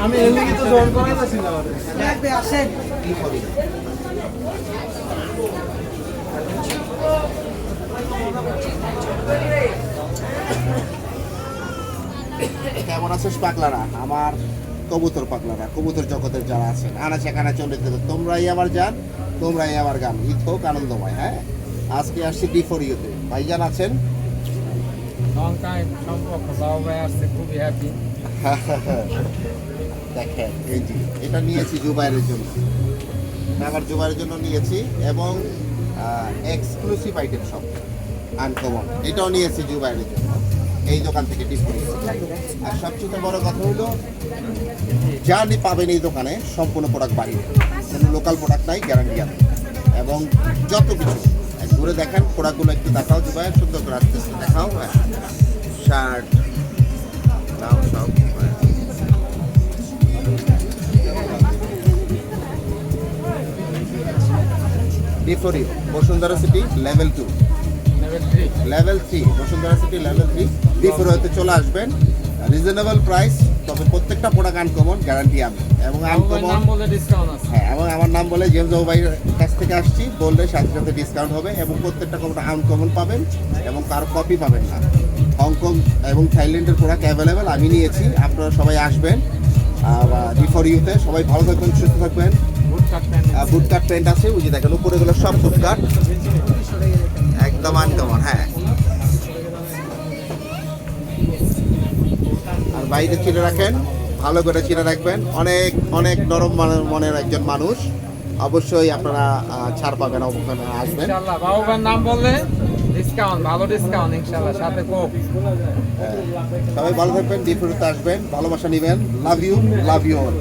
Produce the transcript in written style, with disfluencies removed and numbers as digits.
আমি এমনি তো জয়েন করাইতেছি না আসেন। কেমন আছিস পাগলারা, আমার কবুতর পাগলারা, কবুতর জগতের যারা আছেন আনাচে কানা চলে যেতে, তোমরাই আমার জান, তোমরাই আমার গান, ঈদ হোক আনন্দময়। হ্যাঁ, আজকে আসছি D4 ইউতে। ভাইজান আছেন? খুবই হ্যাপি। দেখেন এই যে এটা নিয়েছি জুবাইরের জন্য, আমার জুবাইরের জন্য নিয়েছি, এবং এক্সক্লুসিভ আইটেম সব আনকমন, এটাও নিয়েছি জুবাইরের জন্য এই দোকান থেকে D4 ইউ। আর সবচেয়ে বড় কথা হলো যা পাবেন এই দোকানে সম্পূর্ণ প্রোডাক্ট বাইরে, কোনো লোকাল প্রোডাক্ট নাই, গ্যারান্টি আছে। এবং যত কিছু ঘুরে দেখেন, প্রোডাক্টগুলো একটু দেখাও জুবাইর, সুন্দর করে আস্তে আস্তে দেখাও। হ্যাঁ, শার্ট দাও সব। D4 U Bashundhara city level 2, level 3 Bashundhara city level 3 D4 ইউতে চলে আসবেন। রিজনেবল প্রাইস, তবে প্রত্যেকটা প্রোডাক্ট আনকমন, গ্যারান্টি আমি। এবং আনকমন, হ্যাঁ, এবং আমার নাম বলে জেমস ভাইয়ের কাছ থেকে আসছি বললে সাথে সাথে ডিসকাউন্ট হবে, এবং প্রত্যেকটা প্রোডাক্ট আনকমন পাবেন এবং কার কপি পাবেন না। হংকং এবং থাইল্যান্ডের প্রোডাক্ট অ্যাভেলেবেল আমি নিয়েছি, আপনারা সবাই আসবেন D4 ইউতে। সবাই ভালো থাকবেন, সুস্থ থাকবেন। বুটকাট প্যান্ট আছে, ওই যে দেখেন উপরে গুলো সব বুটকাট, একদম আনকমন। হ্যাঁ, আর বাইরে চিনে রাখেন, ভালো করে চিনে রাখবেন। অনেক অনেক নরম মনের একজন মানুষ, অবশ্যই আপনারা ছাড় পাবেন, ওখানে আসবেন। ইনশাআল্লাহ বাবুর নাম বললে ডিসকাউন্ট, ভালো ডিসকাউন্ট ইনশাআল্লাহ, সাথে কোক। সবাই ভালো থাকবেন, D4 তে আসবেন, ভালোবাসা নেবেন। Love you all.